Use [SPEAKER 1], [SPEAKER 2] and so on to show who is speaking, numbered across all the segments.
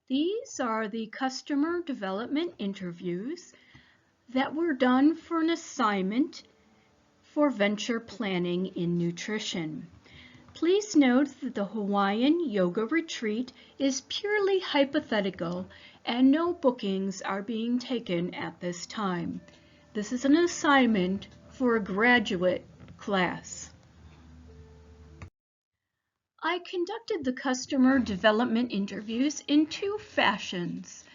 [SPEAKER 1] These are the customer development interviews that were done for an assignment for venture planning in nutrition. Please note that the Hawaiian Yoga Retreat is purely hypothetical and no bookings are being taken at this time. This is an assignment for a graduate class. I conducted the customer development interviews in two fashions.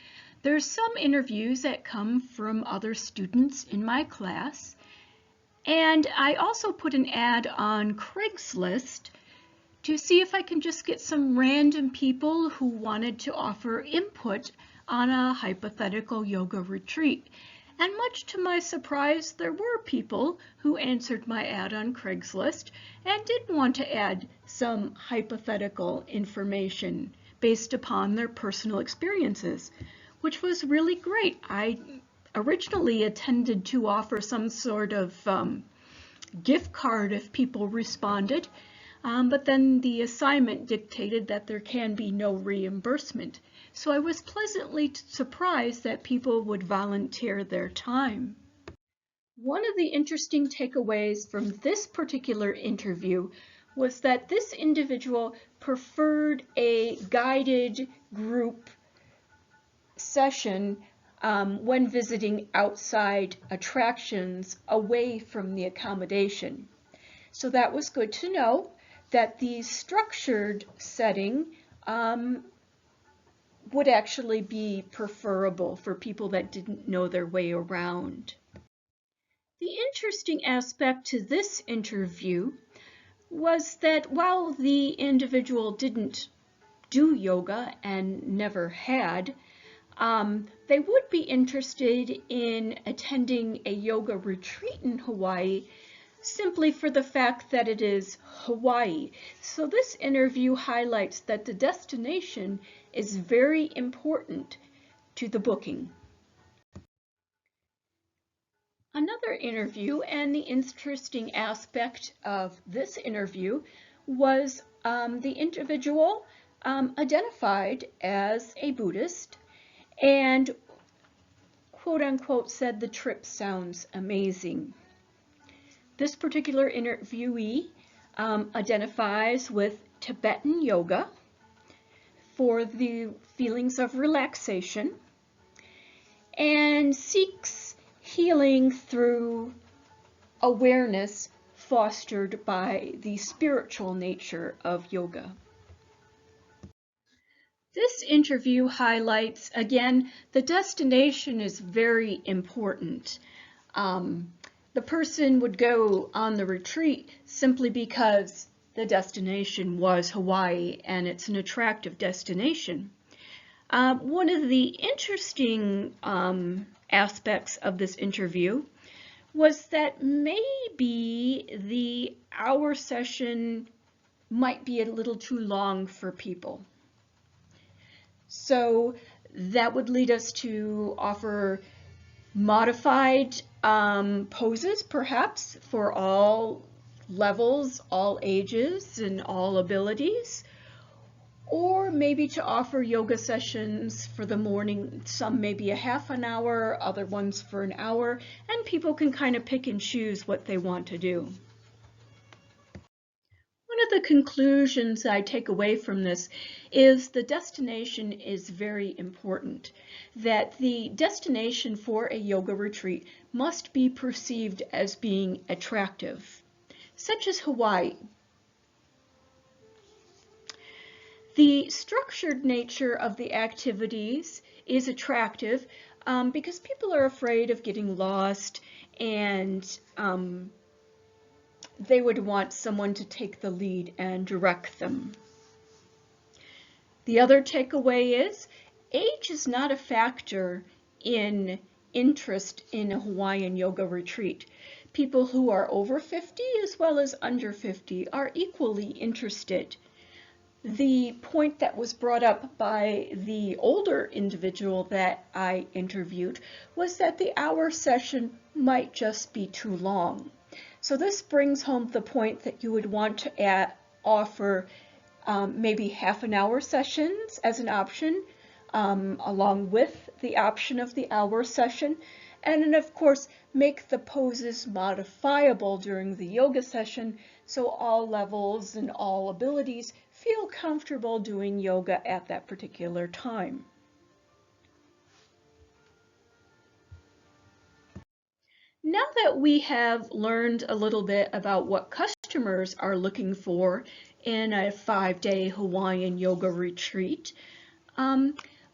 [SPEAKER 1] There's some interviews that come from other students in my class, and I also put an ad on Craigslist to see if I can just get some random people who wanted to offer input on a hypothetical yoga retreat. And much to my surprise, there were people who answered my ad on Craigslist and did want to add some hypothetical information based upon their personal experiences, which was really great. I originally intended to offer some sort of gift card if people responded, but then the assignment dictated that there can be no reimbursement. So I was pleasantly surprised that people would volunteer their time. One of the interesting takeaways from this particular interview was that this individual preferred a guided group session when visiting outside attractions away from the accommodation. So that was good to know that the structured setting would actually be preferable for people that didn't know their way around. The interesting aspect to this interview was that while the individual didn't do yoga and never had, they would be interested in attending a yoga retreat in Hawaii simply for the fact that it is Hawaii. So this interview highlights that the destination is very important to the booking. Another interview, and the interesting aspect of this interview, was the individual identified as a Buddhist and quote unquote said the trip sounds amazing. This particular interviewee identifies with Tibetan yoga for the feelings of relaxation and seeks healing through awareness fostered by the spiritual nature of yoga. This interview highlights, again, the destination is very important. The person would go on the retreat simply because the destination was Hawaii and it's an attractive destination. One of the interesting aspects of this interview was that maybe the hour session might be a little too long for people. So that would lead us to offer modified poses, perhaps, for all levels, all ages, and all abilities. Or maybe to offer yoga sessions for the morning, some maybe a half an hour, other ones for an hour, and people can kind of pick and choose what they want to do. One of the conclusions I take away from this is the destination is very important, that the destination for a yoga retreat must be perceived as being attractive, such as Hawaii. The structured nature of the activities is attractive because people are afraid of getting lost and they would want someone to take the lead and direct them. The other takeaway is age is not a factor in interest in a Hawaiian yoga retreat. People who are over 50 as well as under 50 are equally interested. The point that was brought up by the older individual that I interviewed was that the hour session might just be too long. So this brings home the point that you would want to offer maybe half an hour sessions as an option, along with the option of the hour session. And then of course, make the poses modifiable during the yoga session so all levels and all abilities feel comfortable doing yoga at that particular time. Now that we have learned a little bit about what customers are looking for in a 5-day Hawaiian yoga retreat,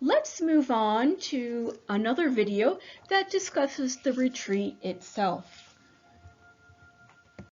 [SPEAKER 1] let's move on to another video that discusses the retreat itself.